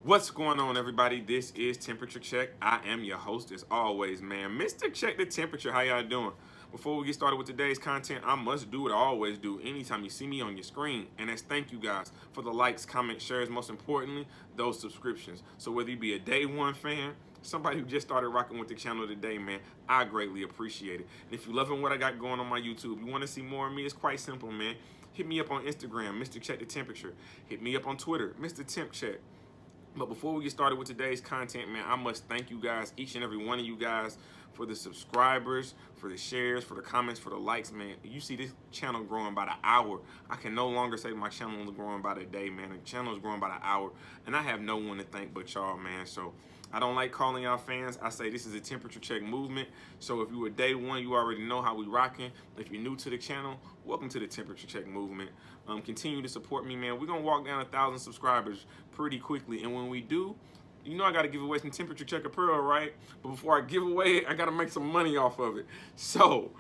What's going on, everybody? This is Temperature Check. I am your host, as always, man. Mr. Check the Temperature. How y'all doing? Before we get started with today's content, I must do what I always do anytime you see me on your screen, and that's thank you guys for the likes, comments, shares, most importantly, those subscriptions. So whether you be a day one fan, somebody who just started rocking with the channel today, man, I greatly appreciate it. And if you're loving what I got going on my YouTube, you want to see more of me, it's quite simple, man. Hit me up on Instagram, Mr. Check the Temperature. Hit me up on Twitter, Mr. Temp Check. But before we get started with today's content, man, I must thank you guys, each and every one of you guys, for the subscribers, for the shares, for the comments, for the likes, man. You see this channel growing by the hour. I can no longer say my channel is growing by the day, man. The channel is growing by the hour, and I have no one to thank but y'all, man. So I don't like calling y'all fans. I say this is a temperature check movement. So if you were day one, you already know how we rocking. If you're new to the channel, welcome to the temperature check movement. Continue to support me, man. We're gonna walk down 1,000 subscribers pretty quickly, and when we do, you know I gotta give away some temperature check apparel, right? But before I give away it, I gotta make some money off of it. So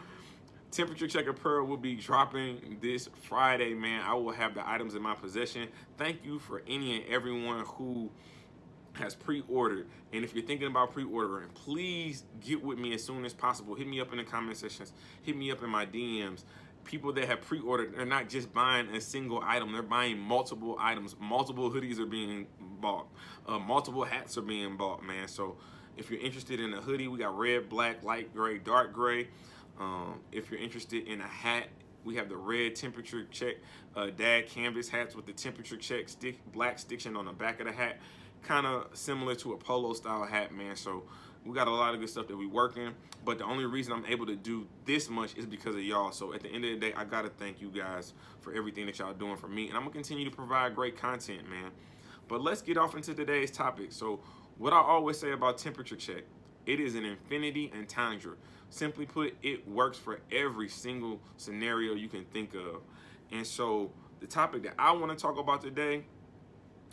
temperature check apparel will be dropping this Friday, man. I will have the items in my possession. Thank you for any and everyone who has pre-ordered, and if you're thinking about pre-ordering, please get with me as soon as possible. Hit me up in the comment sections, hit me up in my DMs. People that have pre-ordered, they're not just buying a single item, they're buying multiple items. Multiple hoodies are being bought, multiple hats are being bought, man. So if you're interested in a hoodie, we got red, black, light gray, dark gray. If you're interested in a hat, we have the red temperature check dad canvas hats with the temperature check black stitching on the back of the hat, kind of similar to a polo style hat, man. So we got a lot of good stuff that we working, but the only reason I'm able to do this much is because of y'all. So at the end of the day, I gotta thank you guys for everything that y'all doing for me, and I'm gonna continue to provide great content, man. But let's get off into today's topic. So what I always say about temperature check, it is an infinity entendre. Simply put, it works for every single scenario you can think of. And so the topic that I want to talk about today,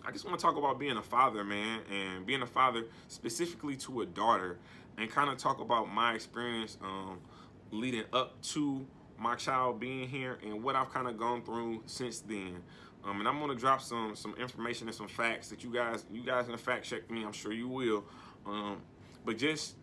I just want to talk about being a father, man, and being a father specifically to a daughter, and kind of talk about my experience leading up to my child being here and what I've kind of gone through since then. And I'm gonna drop some information and some facts that you guys can fact check me. I'm sure you will. But just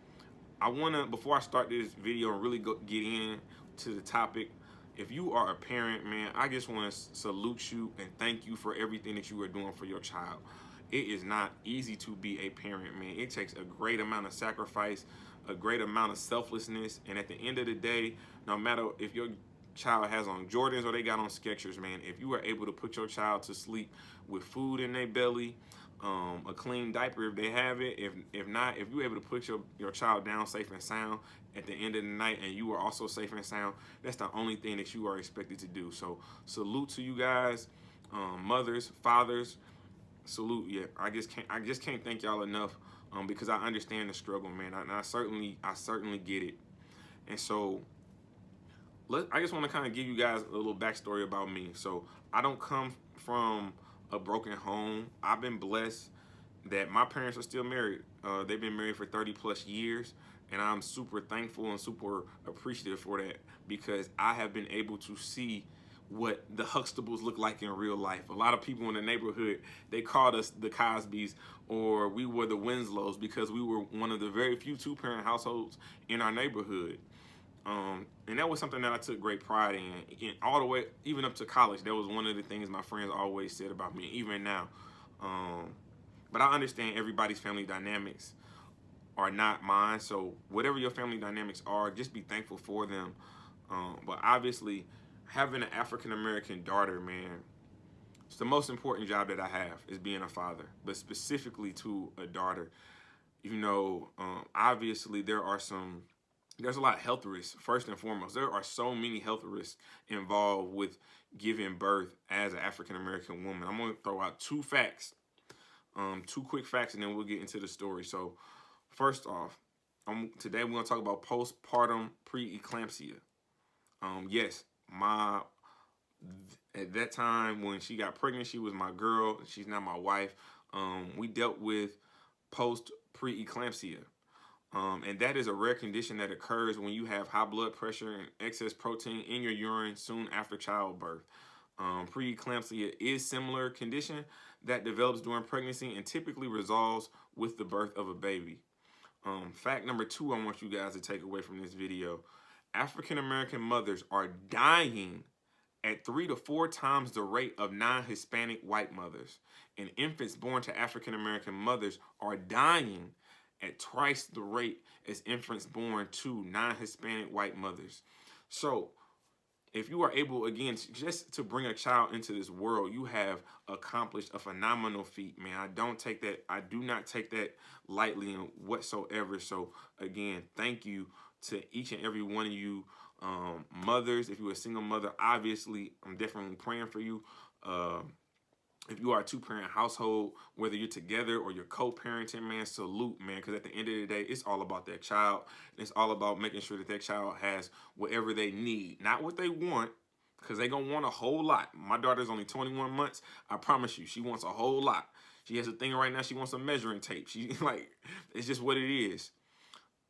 I wanna, before I start this video and really get in to the topic, if you are a parent, man, I just want to salute you and thank you for everything that you are doing for your child. It is not easy to be a parent, man. It takes a great amount of sacrifice, a great amount of selflessness, and at the end of the day, no matter if your child has on Jordans or they got on Skechers, man, if you are able to put your child to sleep with food in their belly, a clean diaper if they have it, if not, if you're able to put your child down safe and sound at the end of the night, and you are also safe and sound, that's the only thing that you are expected to do. So salute to you guys, mothers, fathers, salute. Yeah, I just can't thank y'all enough, because I understand the struggle, man. I certainly get it. And so I just want to kind of give you guys a little backstory about me. So I don't come from a broken home. I've been blessed that my parents are still married. They've been married for 30 plus years, and I'm super thankful and super appreciative for that, because I have been able to see what the Huxtables look like in real life. A lot of people in the neighborhood, they called us the Cosbys, or we were the Winslows, because we were one of the very few two-parent households in our neighborhood. And that was something that I took great pride in, all the way, even up to college. That was one of the things my friends always said about me, even now. But I understand everybody's family dynamics are not mine. So whatever your family dynamics are, just be thankful for them. But obviously, having an African-American daughter, man, it's the most important job that I have, is being a father, but specifically to a daughter. You know, obviously there's a lot of health risks. First and foremost, there are so many health risks involved with giving birth as an African-American woman. I'm going to throw out two facts, two quick facts, and then we'll get into the story. So first off, today we're going to talk about postpartum preeclampsia. Yes, at that time when she got pregnant, she was my girl. She's now my wife. We dealt with post preeclampsia. And that is a rare condition that occurs when you have high blood pressure and excess protein in your urine soon after childbirth. Preeclampsia is similar condition that develops during pregnancy and typically resolves with the birth of a baby. Fact number 2 I want you guys to take away from this video. African American mothers are dying at 3 to 4 times the rate of non-Hispanic white mothers. And infants born to African American mothers are dying at twice the rate as infants born to non-Hispanic white mothers. So if you are able, again, just to bring a child into this world, you have accomplished a phenomenal feat, man. I do not take that lightly whatsoever. So again, thank you to each and every one of you mothers. If you're a single mother, obviously, I'm definitely praying for you. If you are a 2-parent household, whether you're together or you're co-parenting, man, salute, man, because at the end of the day, it's all about that child. It's all about making sure that that child has whatever they need, not what they want, because they're going to want a whole lot. My daughter's only 21 months. I promise you, she wants a whole lot. She has a thing right now. She wants a measuring tape. She like, it's just what it is.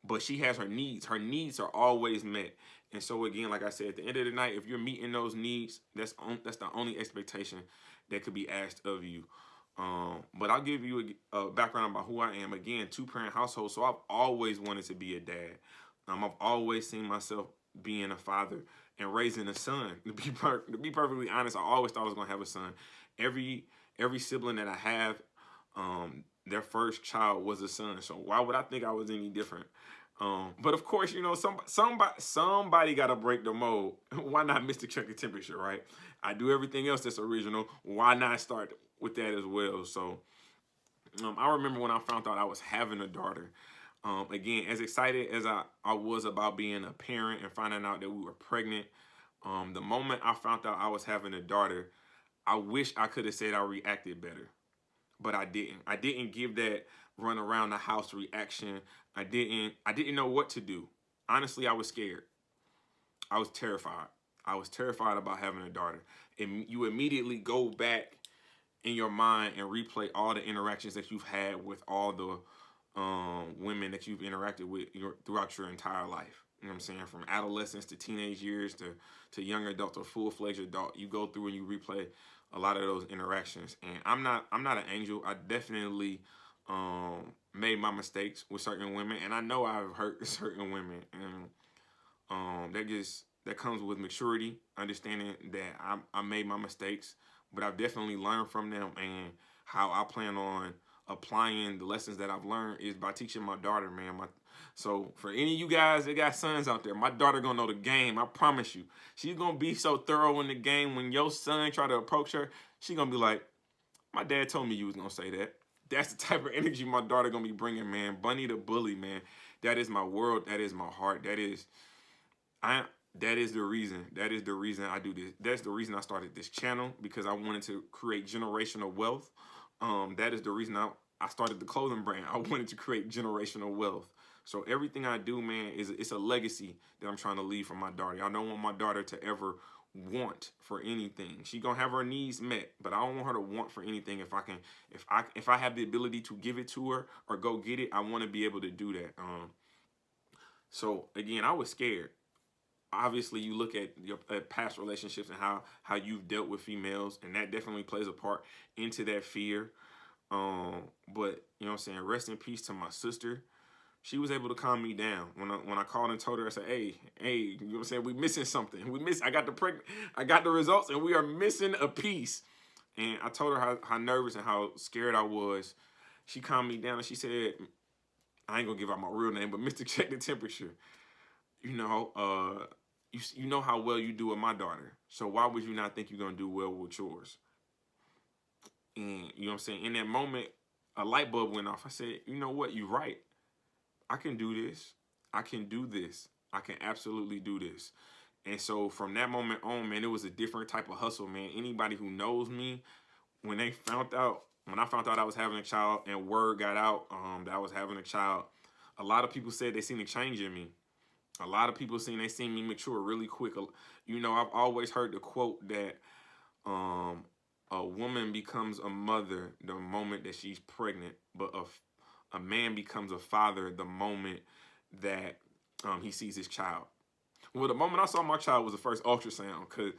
But she has her needs. Her needs are always met. And so again, like I said, at the end of the night, if you're meeting those needs, that's the only expectation that could be asked of you. But I'll give you a background about who I am. Again, 2-parent household. So I've always wanted to be a dad. I've always seen myself being a father and raising a son. To be perfectly honest, I always thought I was gonna have a son. Every sibling that I have, their first child was a son. So why would I think I was any different? But of course, you know, somebody got to break the mold. Why not Mr. Check the Temperature, right? I do everything else that's original. Why not start with that as well? So I remember when I found out I was having a daughter. Again, as excited as I was about being a parent and finding out that we were pregnant, the moment I found out I was having a daughter, I wish I could have said I reacted better. But I didn't. I didn't give that run around the house reaction. I didn't know what to do. Honestly, I was scared. I was terrified. I was terrified about having a daughter. And you immediately go back in your mind and replay all the interactions that you've had with all the women that you've interacted with throughout your entire life. You know what I'm saying? From adolescence to teenage years to young adult to full-fledged adult. You go through and you replay a lot of those interactions. And I'm not an angel. I definitely made my mistakes with certain women, and I know I've hurt certain women. And that comes with maturity, understanding that I made my mistakes, but I've definitely learned from them. And how I plan on applying the lessons that I've learned is by teaching my daughter, man. So for any of you guys that got sons out there, my daughter gonna know the game. I promise you. She's gonna be so thorough in the game. When your son try to approach her, she gonna be like, my dad told me you was gonna say that. That's the type of energy my daughter gonna be bringing, man. Bunny the bully, man. That is my world. That is my heart. That is the reason. That is the reason I do this. That's the reason I started this channel, because I wanted to create generational wealth. That is the reason I started the clothing brand. I wanted to create generational wealth. So everything I do, man, it's a legacy that I'm trying to leave for my daughter. I don't want my daughter to ever want for anything. She gonna have her needs met, but I don't want her to want for anything. If I have the ability to give it to her or go get it, I want to be able to do that. So again, I was scared. Obviously, you look at your past relationships and how you've dealt with females, and that definitely plays a part into that fear. But you know what I'm saying, rest in peace to my sister. She was able to calm me down when I called and told her. I said, hey, you know what I'm saying, we missing something. I got the results, and we are missing a piece. And I told her how nervous and how scared I was. She calmed me down, and she said, I ain't gonna give out my real name, but Mr. Check the Temperature. You know, you know how well you do with my daughter. So why would you not think you're gonna do well with yours? And you know what I'm saying? In that moment, a light bulb went off. I said, you know what? You're right. I can do this. I can do this. I can absolutely do this. And so from that moment on, man, it was a different type of hustle, man. Anybody who knows me, when I found out I was having a child and word got out that I was having a child, a lot of people said they seen a change in me. A lot of people they seen me mature really quick. You know, I've always heard the quote that a woman becomes a mother the moment that she's pregnant, but a man becomes a father the moment that he sees his child. Well, the moment I saw my child was the first ultrasound, because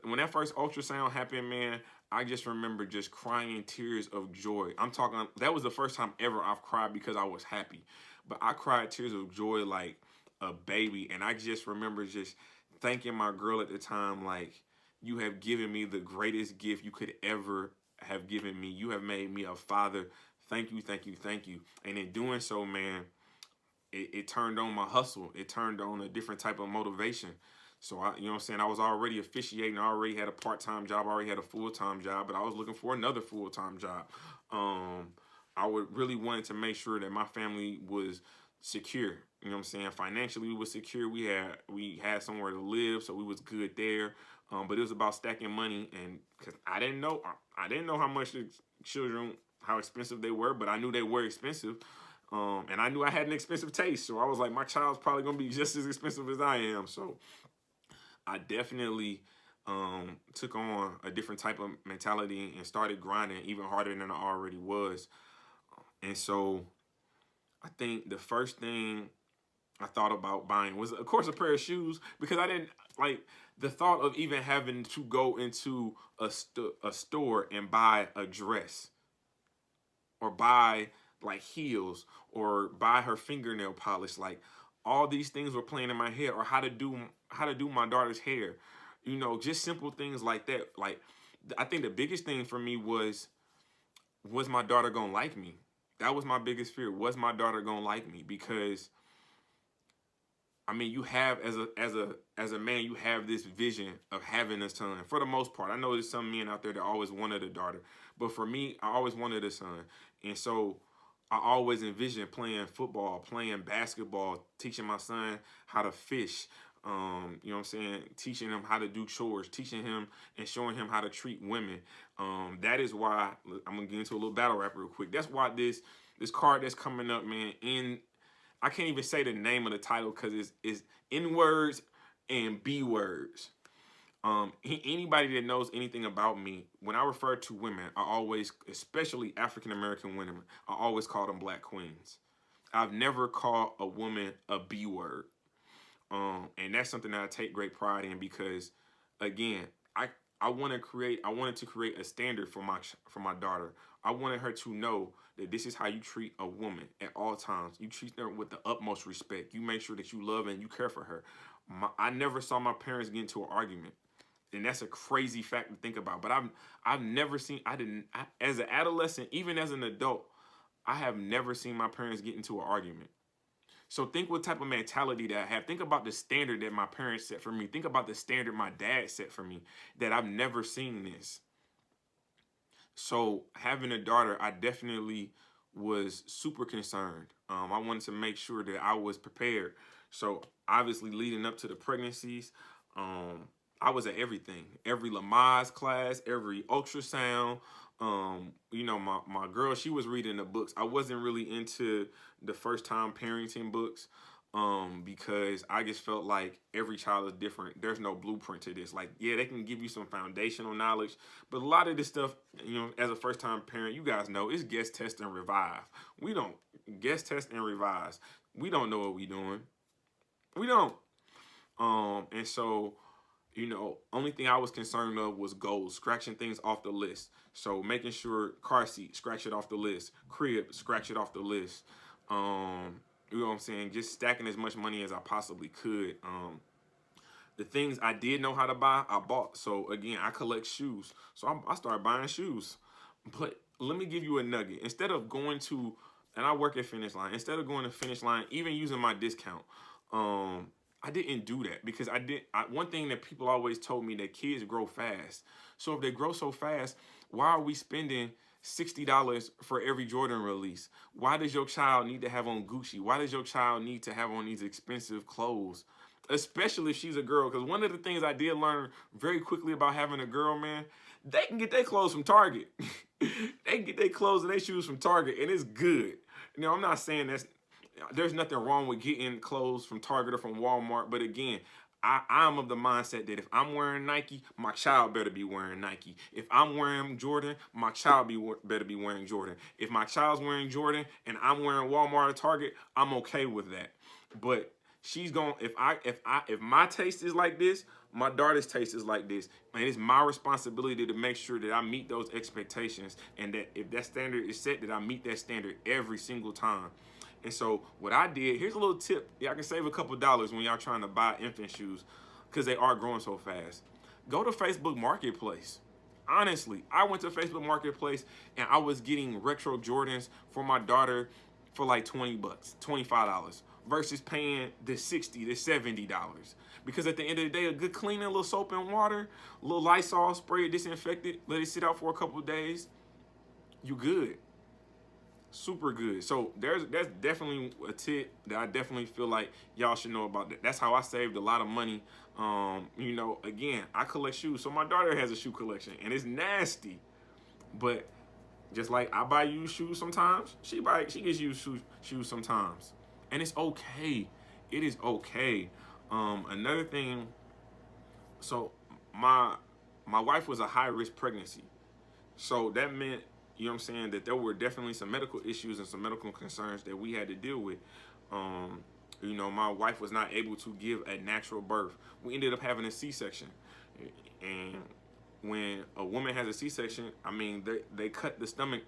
when that first ultrasound happened, man, I just remember just crying tears of joy. I'm talking, that was the first time ever I've cried because I was happy. But I cried tears of joy like a baby. And I just remember just thanking my girl at the time, like, you have given me the greatest gift you could ever have given me. You have made me a father. Thank you, thank you, thank you. And in doing so, man, it turned on my hustle. It turned on a different type of motivation. So you know what I'm saying? I was already officiating. I already had a part-time job. I already had a full-time job, but I was looking for another full-time job. I would really wanted to make sure that my family was secure. You know what I'm saying? Financially, we was secure. We had somewhere to live, so we was good there. But it was about stacking money, and because I didn't know how much the children, how expensive they were, but I knew they were expensive. And I knew I had an expensive taste, so I was like, my child's probably gonna be just as expensive as I am. So I definitely took on a different type of mentality and started grinding even harder than I already was. And so I think the first thing I thought about buying was, of course, a pair of shoes, because I didn't like the thought of even having to go into a store and buy a dress or buy like heels or buy her fingernail polish. Like, all these things were playing in my head, or how to do my daughter's hair. You know, just simple things like that. Like, I think the biggest thing for me was my daughter gonna like me? That was my biggest fear. Was my daughter gonna like me? Because I mean, you have, as a man, you have this vision of having a son. For the most part, I know there's some men out there that always wanted a daughter, but for me, I always wanted a son. And so I always envisioned playing football, playing basketball, teaching my son how to fish. You know what I'm saying? Teaching him how to do chores, teaching him and showing him how to treat women. That is why I'm gonna get into a little battle rap real quick. That's why this card that's coming up, man, I can't even say the name of the title because it's N words and B words. Anybody that knows anything about me, when I refer to women, I always, especially African American women, I always call them black queens. I've never called a woman a B word. And that's something that I take great pride in, because, again, I wanted to create a standard for my daughter. I wanted her to know that this is how you treat a woman at all times. You treat her with the utmost respect. You make sure that you love and you care for her. I never saw my parents get into an argument, and that's a crazy fact to think about. But I've never seen. As an adolescent, even as an adult, I have never seen my parents get into an argument. So think what type of mentality that I have. Think about the standard that my parents set for me. Think about the standard my dad set for me, that I've never seen this. So having a daughter, I definitely was super concerned. I wanted to make sure that I was prepared. So obviously leading up to the pregnancies, I was at everything. Every Lamaze class, every ultrasound. You know, my girl, she was reading the books. I wasn't really into the first time parenting books, because I just felt like every child is different. There's no blueprint to this. Like, yeah, they can give you some foundational knowledge, but a lot of this stuff, you know, as a first time parent, you guys know, it's guess, test, and revive. We don't guess, test, and revise. We don't know what we doing. We don't. And so, you know, only thing I was concerned of was goals, scratching things off the list. So making sure car seat, scratch it off the list. Crib, scratch it off the list. You know what I'm saying? Just stacking as much money as I possibly could. The things I did know how to buy, I bought. So again, I collect shoes. So I started buying shoes. But let me give you a nugget. Instead of going to, and I work at Finish Line, instead of going to Finish Line, even using my discount, I didn't do that, because one thing that people always told me, that kids grow fast. So if they grow so fast, why are we spending $60 for every Jordan release? Why does your child need to have on Gucci? Why does your child need to have on these expensive clothes? Especially if she's a girl, because one of the things I did learn very quickly about having a girl, man, they can get their clothes from Target. They can get their clothes and their shoes from Target, and it's good. You know, I'm not saying there's nothing wrong with getting clothes from Target or from Walmart, but again, I'm of the mindset that if I'm wearing Nike, my child better be wearing Nike. If I'm wearing Jordan, my child better be wearing Jordan. If my child's wearing Jordan and I'm wearing Walmart or Target, I'm okay with that. But she's going if my taste is like this, my daughter's taste is like this, and it's my responsibility to make sure that I meet those expectations, and that if that standard is set, that I meet that standard every single time. And so what I did, here's a little tip. Y'all can save a couple dollars when y'all trying to buy infant shoes, because they are growing so fast. Go to Facebook Marketplace. Honestly, I went to Facebook Marketplace and I was getting retro Jordans for my daughter for like 20 bucks, $25 versus paying the 60 to $70. Because at the end of the day, a good cleaning, a little soap and water, a little Lysol spray it, disinfect it, let it sit out for a couple of days, you good. Super good. So that's definitely a tip that I definitely feel like y'all should know about. That. That's how I saved a lot of money. Again, I collect shoes, so my daughter has a shoe collection, and it's nasty. But just like I buy used shoes sometimes, she gets used shoes sometimes, and it's okay. It is okay. Another thing. So my wife was a high risk pregnancy, so that meant, you know what I'm saying, that there were definitely some medical issues and some medical concerns that we had to deal with. My wife was not able to give a natural birth. We ended up having a C-section. And when a woman has a C-section, I mean, they cut the stomach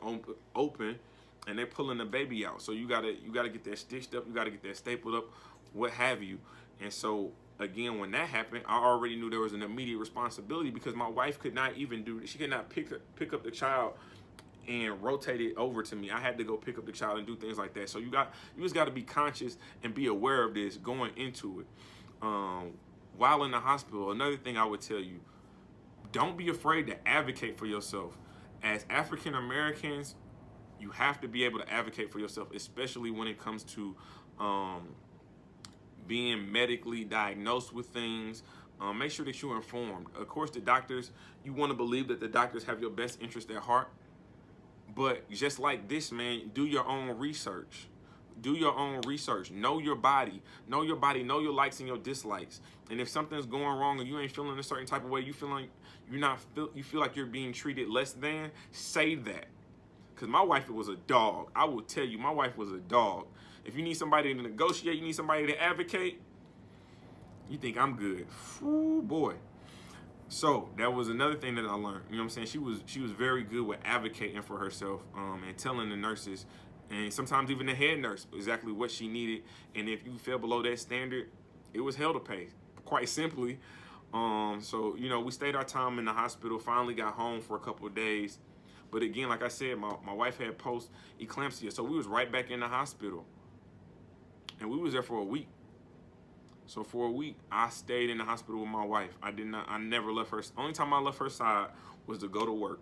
open and they're pulling the baby out. So you gotta get that stitched up, you gotta get that stapled up, what have you. And so again, when that happened, I already knew there was an immediate responsibility, because my wife could not even she could not pick up the child and rotate it over to me. I had to go pick up the child and do things like that. So you just got to be conscious and be aware of this going into it. While in the hospital, another thing I would tell you, don't be afraid to advocate for yourself. As African Americans, you have to be able to advocate for yourself, especially when it comes to being medically diagnosed with things. Make sure that you're informed. Of course, the doctors, you want to believe that the doctors have your best interest at heart. But just like this, man, do your own research. Do your own research. Know your body. Know your body. Know your likes and your dislikes. And if something's going wrong and you ain't feeling a certain type of way, you feel like you're being treated less than, say that. Because my wife was a dog. I will tell you, my wife was a dog. If you need somebody to negotiate, you need somebody to advocate, you think I'm good. Ooh, boy. So that was another thing that I learned. You know what I'm saying? She was very good with advocating for herself, and telling the nurses, and sometimes even the head nurse, exactly what she needed. And if you fell below that standard, it was hell to pay, quite simply. So we stayed our time in the hospital. Finally got home for a couple of days, but again, like I said, my wife had post-eclampsia, so we was right back in the hospital, and we was there for a week. So for a week, I stayed in the hospital with my wife. I never left her. Only time I left her side was to go to work.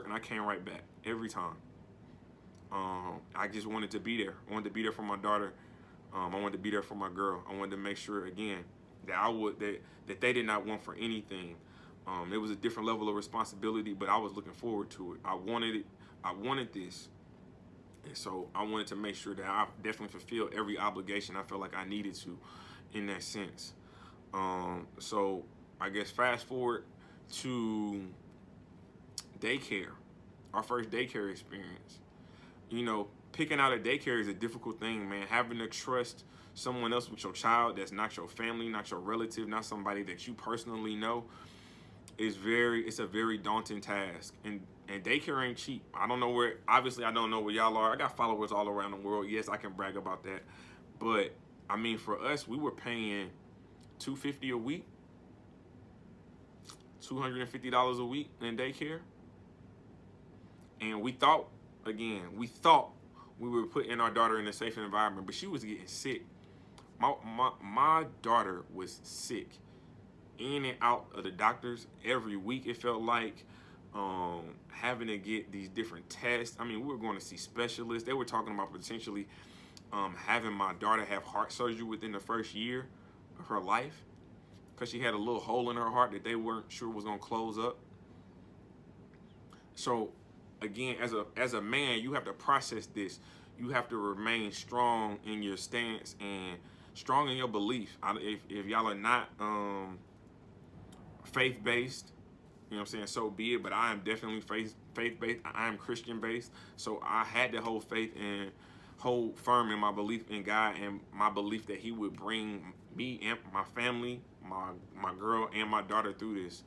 And I came right back every time. I just wanted to be there. I wanted to be there for my daughter. I wanted to be there for my girl. I wanted to make sure, again, that they did not want for anything. It was a different level of responsibility, but I was looking forward to it. I wanted it. I wanted this. And so I wanted to make sure that I definitely fulfilled every obligation I felt like I needed to in that sense. So I guess fast forward to daycare, our first daycare experience. Picking out a daycare is a difficult thing, man. Having to trust someone else with your child that's not your family, not your relative, not somebody that you personally know, it's a very daunting task. And daycare ain't cheap. Obviously I don't know where y'all are. I got followers all around the world. Yes, I can brag about that. But I mean, for us, we were paying $250 a week, $250 a week in daycare. And we thought we were putting our daughter in a safe environment, but she was getting sick. My daughter was sick, in and out of the doctors every week. It felt like, having to get these different tests. I mean, we were going to see specialists. They were talking about potentially having my daughter have heart surgery within the first year of her life, because she had a little hole in her heart that they weren't sure was going to close up. So again, as a man, you have to process this. You have to remain strong in your stance and strong in your belief. If y'all are not faith-based, you know what I'm saying, so be it. But I am definitely faith-based. I am Christian-based. So I had to hold faith in hold firm in my belief in God and my belief that He would bring me and my family, my girl and my daughter through this.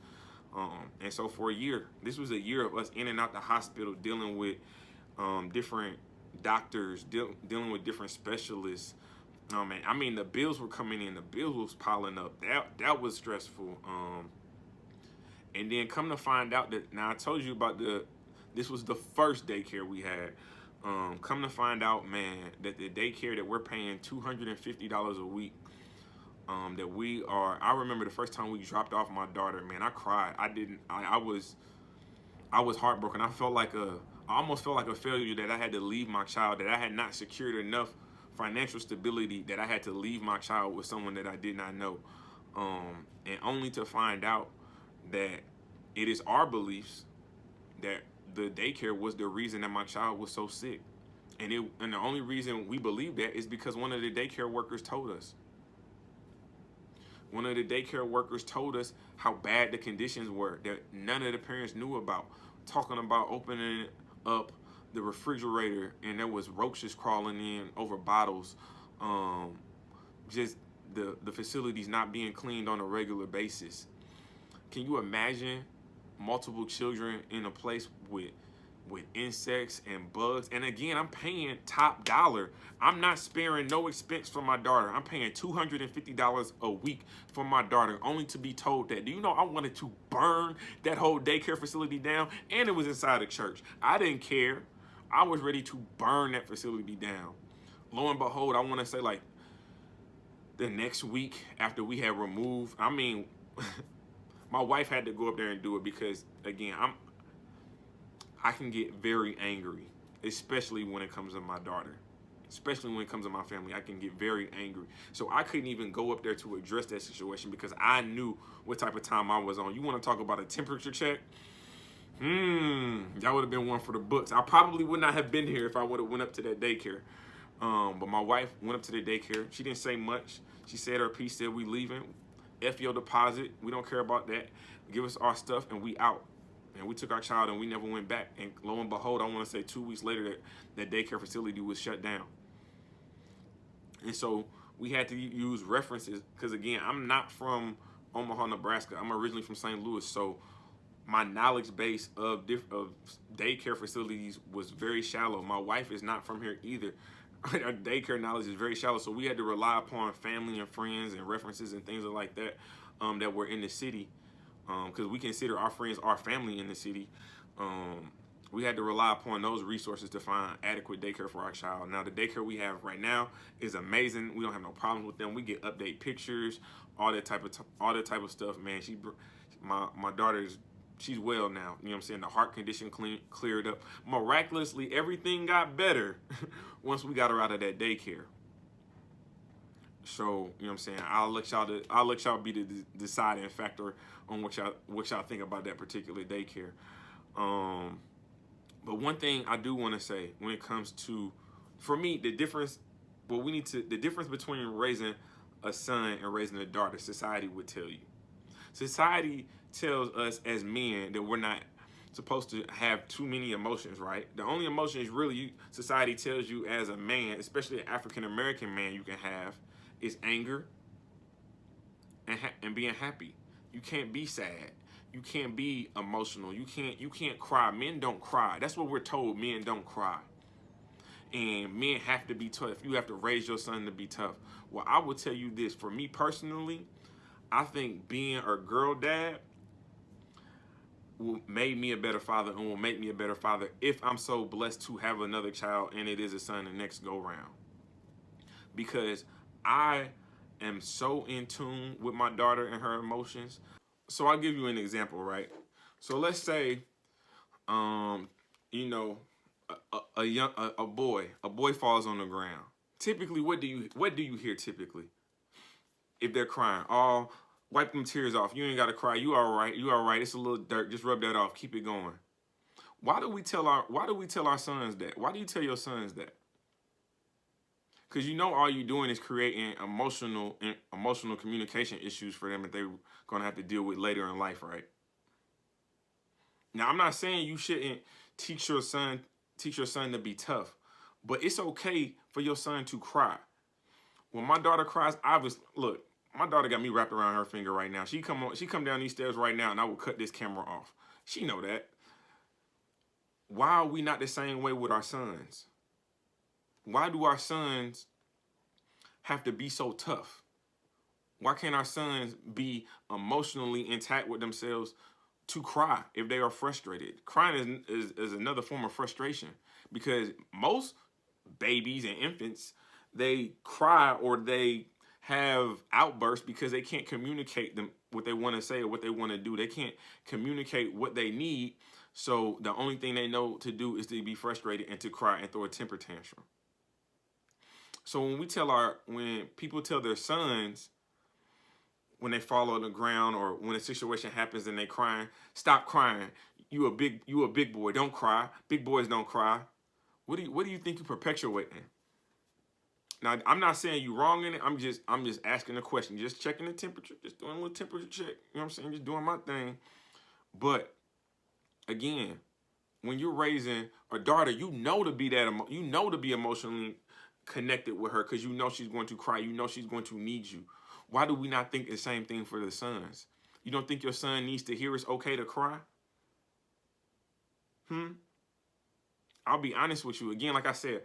And so for a year, this was a year of us in and out the hospital dealing with different doctors, dealing with different specialists. And I mean, the bills were coming in, the bills was piling up. That was stressful. And then come to find out that now I told you about this was the first daycare we had. Come to find out, man, that the daycare that we're paying $250 a week, I remember the first time we dropped off my daughter, man, I cried. I was heartbroken. I almost felt like a failure that I had to leave my child, that I had not secured enough financial stability, that I had to leave my child with someone that I did not know. And only to find out that it is our beliefs that the daycare was the reason that my child was so sick. And the only reason we believe that is because one of the daycare workers told us. One of the daycare workers told us how bad the conditions were that none of the parents knew about. Talking about opening up the refrigerator and there was roaches crawling in over bottles. Just the facilities not being cleaned on a regular basis. Can you imagine multiple children in a place with insects and bugs? And again, I'm paying top dollar. I'm not sparing no expense for my daughter. I'm paying $250 a week for my daughter, only to be told that. Do you know I wanted to burn that whole daycare facility down? And it was inside a church. I didn't care. I was ready to burn that facility down. Lo and behold, I want to say like the next week after we had removed, I mean, my wife had to go up there and do it because, again, I can get very angry, especially when it comes to my daughter, especially when it comes to my family. I can get very angry. So I couldn't even go up there to address that situation because I knew what type of time I was on. You want to talk about a temperature check? That would have been one for the books. I probably would not have been here if I would have went up to that daycare. But my wife went up to the daycare. She didn't say much. She said her piece, said we leaving. F your deposit. We don't care about that. Give us our stuff and we out. And we took our child and we never went back. And lo and behold, I want to say 2 weeks later that daycare facility was shut down. And so we had to use references because, again, I'm not from Omaha, Nebraska. I'm originally from St. Louis. So my knowledge base of daycare facilities was very shallow. My wife is not from here either. Our daycare knowledge is very shallow. So we had to rely upon family and friends and references and things like that that were in the city. Because we consider our friends our family in the city. We had to rely upon those resources to find adequate daycare for our child. Now, the daycare we have right now is amazing. We don't have no problems with them. We get update pictures, all that type of stuff. Man, my daughter's, she's well now. You know what I'm saying? The heart condition cleared up. Miraculously, everything got better once we got her out of that daycare. So, you know what I'm saying? I'll let y'all be the deciding factor on what y'all think about that particular daycare. But one thing I do want to say when it comes to, for me, the difference between raising a son and raising a daughter, society would tell you. Society tells us as men that we're not supposed to have too many emotions, right? The only emotions really society tells you as a man, especially an African American man, you can have is anger and being happy. You can't be sad. You can't be emotional. You can't cry. Men don't cry. That's what we're told. Men don't cry. And men have to be tough. You have to raise your son to be tough. Well, I will tell you this. For me personally, I think being a girl dad will make me a better father and will make me a better father if I'm so blessed to have another child and it is a son the next go round. Because I am so in tune with my daughter and her emotions. So I'll give you an example, right? So let's say, a boy falls on the ground. Typically, what do you hear typically? If they're crying, oh, wipe them tears off. You ain't gotta cry. You all right. You all right. It's a little dirt. Just rub that off. Keep it going. Why do we tell our sons that? Why do you tell your sons that? Because you know all you're doing is creating emotional communication issues for them that they're going to have to deal with later in life, right? Now, I'm not saying you shouldn't teach your son to be tough, But it's okay for your son to cry. When my daughter cries, look, my daughter got me wrapped around her finger right now. She come down these stairs right now, and I will cut this camera off. She know that. Why are we not the same way with our sons? Why do our sons have to be so tough? Why can't our sons be emotionally intact with themselves to cry if they are frustrated? Crying is another form of frustration, because most babies and infants, they cry or they have outbursts because they can't communicate what they want to say or what they want to do. They can't communicate what they need. So the only thing they know to do is to be frustrated and to cry and throw a temper tantrum. So when people tell their sons, when they fall on the ground or when a situation happens and they crying, stop crying. You a big boy. Don't cry. Big boys don't cry. What do you think you're perpetuating? Now, I'm not saying you wrong in it. I'm just asking a question. Just checking the temperature. Just doing a little temperature check. You know what I'm saying? Just doing my thing. But again, when you're raising a daughter, you know to be emotionally connected with her, because you know she's going to cry. You know she's going to need you. Why do we not think the same thing for the sons? You don't think your son needs to hear it's okay to cry? I'll be honest with you. Again, like I said,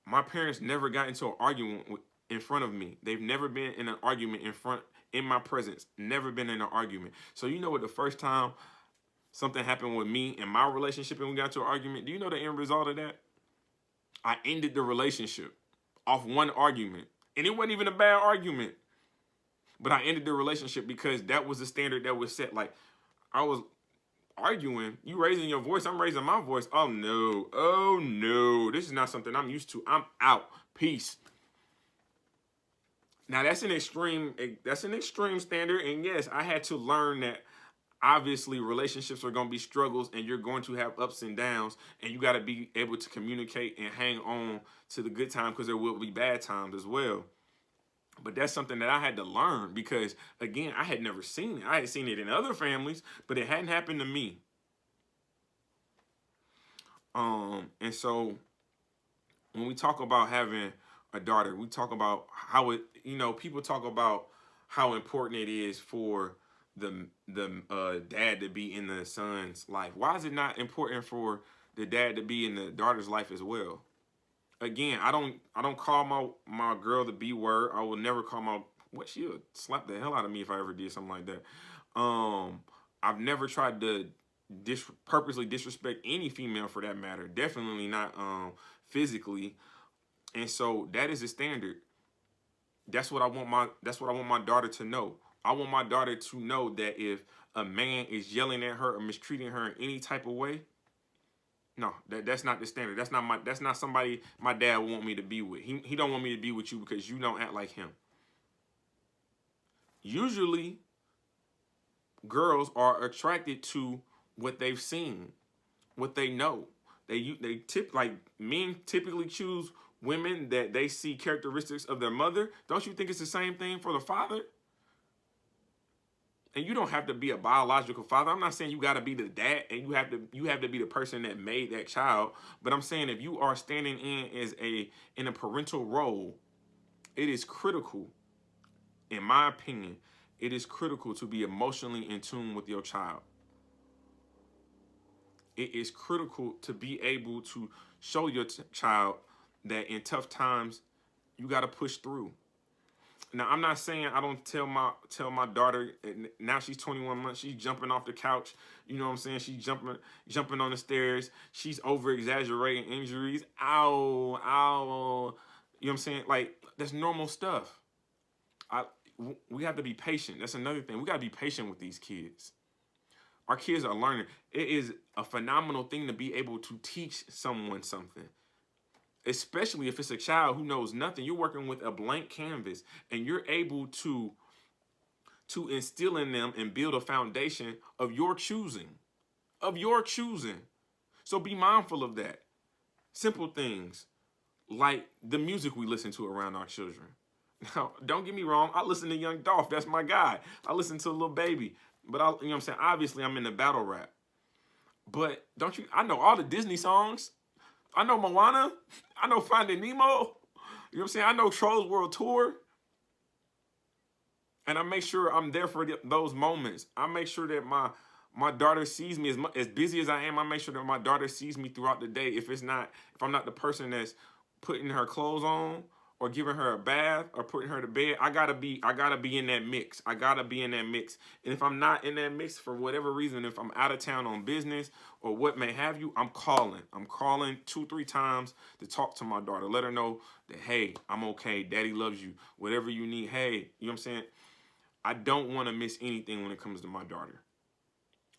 my parents never got into an argument in front of me. They've never been in an argument in my presence. Never been in an argument. So you know what, the first time something happened with me and my relationship and we got into an argument, do you know the end result of that? I ended the relationship off one argument. And it wasn't even a bad argument. But I ended the relationship because that was the standard that was set. Like, I was arguing, you raising your voice, I'm raising my voice. Oh no, this is not something I'm used to. I'm out. Peace. Now that's an extreme standard, and yes, I had to learn that obviously relationships are going to be struggles and you're going to have ups and downs, and you got to be able to communicate and hang on to the good times, because there will be bad times as well. But that's something that I had to learn, because, again, I had never seen it. I had seen it in other families, but it hadn't happened to me. And so when we talk about having a daughter, we talk about how people talk about how important it is for the dad to be in the son's life. Why is it not important for the dad to be in the daughter's life as well? Again, I don't call my girl the B word. I will never call she'll slap the hell out of me if I ever did something like that. I've never tried to purposely disrespect any female for that matter. Definitely not physically. And so that is the standard. That's what I want my daughter to know. I want my daughter to know that if a man is yelling at her or mistreating her in any type of way, no, that's not the standard. That's not somebody my dad would want me to be with. He don't want me to be with you because you don't act like him. Usually, girls are attracted to what they've seen, what they know. Men typically choose women that they see characteristics of their mother. Don't you think it's the same thing for the father? And you don't have to be a biological father. I'm not saying you got to be the dad and you have to be the person that made that child. But I'm saying if you are standing in a parental role, it is critical, in my opinion, it is critical to be emotionally in tune with your child. It is critical to be able to show your child that in tough times, you got to push through. Now, I'm not saying I don't tell my daughter, now she's 21 months, she's jumping off the couch, you know what I'm saying? She's jumping on the stairs, she's over-exaggerating injuries, ow, ow, you know what I'm saying? Like, that's normal stuff. We have to be patient. That's another thing. We got to be patient with these kids. Our kids are learning. It is a phenomenal thing to be able to teach someone something. Especially if it's a child who knows nothing. You're working with a blank canvas and you're able to instill in them and build a foundation of your choosing. So be mindful of that. Simple things like the music we listen to around our children. Now, don't get me wrong. I listen to Young Dolph. That's my guy. I listen to Lil Baby. But you know what I'm saying? Obviously, I'm in the battle rap. But I know all the Disney songs. I know Moana. I know Finding Nemo. You know what I'm saying? I know Trolls World Tour. And I make sure I'm there for those moments. I make sure that my daughter sees me as busy as I am. I make sure that my daughter sees me throughout the day. If I'm not the person that's putting her clothes on or giving her a bath or putting her to bed, I gotta be in that mix. I gotta be in that mix. And if I'm not in that mix for whatever reason, if I'm out of town on business or what may have you, I'm calling. I'm calling 2-3 times to talk to my daughter. Let her know that, hey, I'm okay. Daddy loves you. Whatever you need, hey, you know what I'm saying? I don't want to miss anything when it comes to my daughter.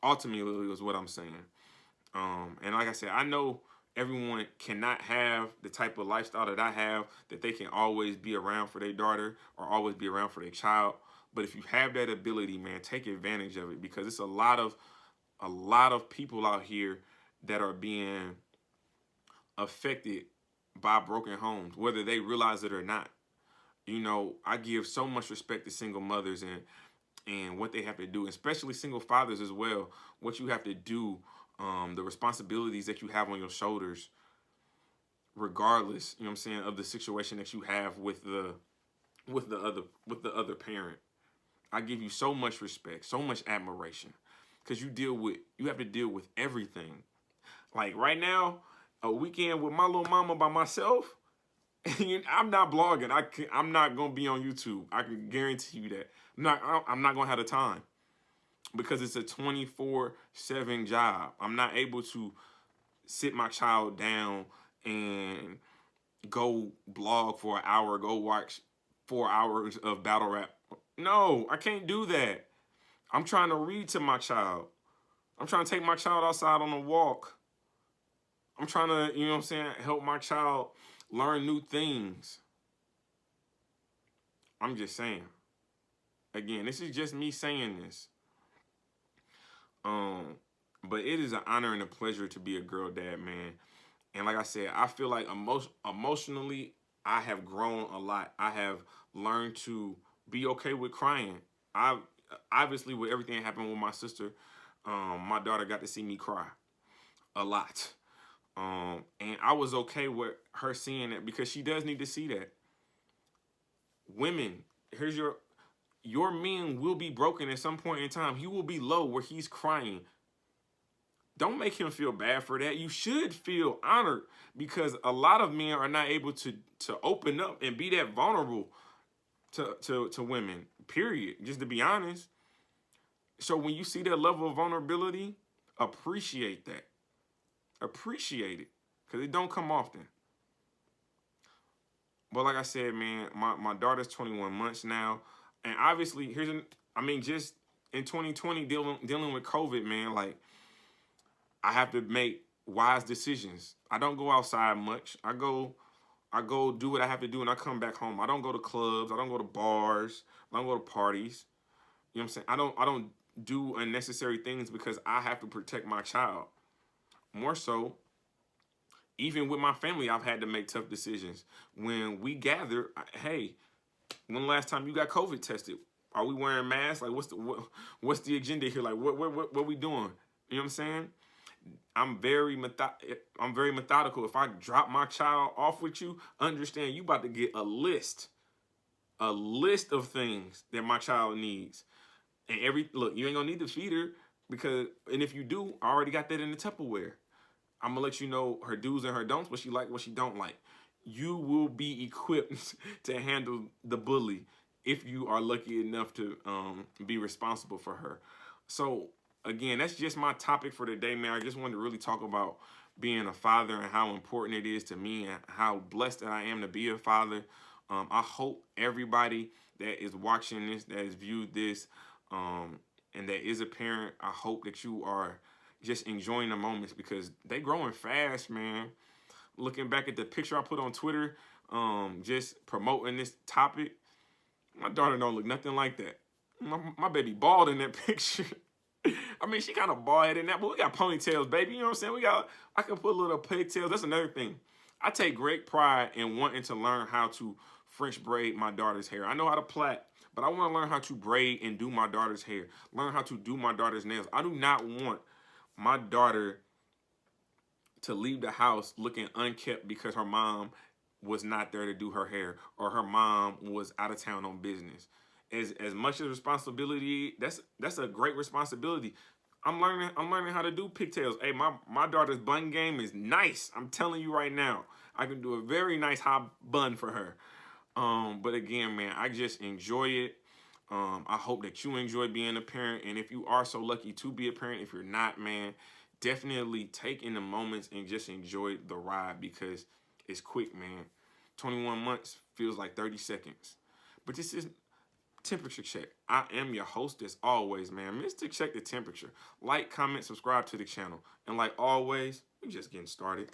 Ultimately is what I'm saying. And like I said, I know everyone cannot have the type of lifestyle that I have, that they can always be around for their daughter or always be around for their child. But if you have that ability, man, take advantage of it, because it's a lot of people out here that are being affected by broken homes, whether they realize it or not. You know, I give so much respect to single mothers and what they have to do, especially single fathers as well, what you have to do, the responsibilities that you have on your shoulders, regardless, you know what I'm saying, of the situation that you have with the other parent. I give you so much respect, so much admiration, because you have to deal with everything. Like right now, a weekend with my little mama by myself, I'm not blogging. I'm not gonna be on YouTube. I can guarantee you that. I'm not gonna have the time, because it's a 24/7 job. I'm not able to sit my child down and go blog for an hour, go watch 4 hours of battle rap. No, I can't do that. I'm trying to read to my child. I'm trying to take my child outside on a walk. I'm trying to, you know what I'm saying, help my child learn new things. I'm just saying. Again, this is just me saying this. But it is an honor and a pleasure to be a girl dad, man. And like I said, I feel like emotionally, I have grown a lot. I have learned to be okay with crying. I obviously, with everything that happened with my sister, my daughter got to see me cry a lot. And I was okay with her seeing that, because she does need to see that. Women, here's your man will be broken at some point in time. He will be low where he's crying. Don't make him feel bad for that. You should feel honored, because a lot of men are not able to open up and be that vulnerable to women, period. Just to be honest. So when you see that level of vulnerability, appreciate that. Appreciate it, because it don't come often. But like I said, man, my daughter's 21 months now. And obviously, just in 2020, dealing with COVID, man, like, I have to make wise decisions. I don't go outside much. I go do what I have to do, and I come back home. I don't go to clubs. I don't go to bars. I don't go to parties. You know what I'm saying? I don't do unnecessary things, because I have to protect my child. More so, even with my family, I've had to make tough decisions. When we gather, hey, when the last time you got COVID tested? Are we wearing masks? Like, what's the agenda here? Like, what we doing? You know what I'm saying? I'm very methodical. If I drop my child off with you, understand you about to get a list of things that my child needs. And look, you ain't gonna need to feed her, and if you do, I already got that in the Tupperware. I'm gonna let you know her do's and her don'ts, what she like, what she don't like. You will be equipped to handle the bully if you are lucky enough to be responsible for her. So again, that's just my topic for today, man. I just wanted to really talk about being a father and how important it is to me and how blessed that I am to be a father. I hope everybody that is watching this, that has viewed this, and that is a parent, I hope that you are just enjoying the moments, because they growing fast, man. Looking back at the picture I put on Twitter, just promoting this topic, my daughter don't look nothing like that. My baby bald in that picture. I mean, she kind of bald headed in that, but we got ponytails, baby. You know what I'm saying? I can put a little pigtails. That's another thing. I take great pride in wanting to learn how to French braid my daughter's hair. I know how to plait, but I want to learn how to braid and do my daughter's hair. Learn how to do my daughter's nails. I do not want my daughter to leave the house looking unkept because her mom was not there to do her hair or her mom was out of town on business. As much as responsibility, that's a great responsibility. I'm learning how to do pigtails. Hey, my daughter's bun game is nice. I'm telling you right now. I can do a very nice high bun for her. But again, man, I just enjoy it. I hope that you enjoy being a parent. And if you are so lucky to be a parent, if you're not, man, definitely take in the moments and just enjoy the ride because it's quick, man. 21 months feels like 30 seconds. But this is Temperature Check. I am your host as always, man. Mr. Check the Temperature. Like, comment, subscribe to the channel. And like always, we just getting started.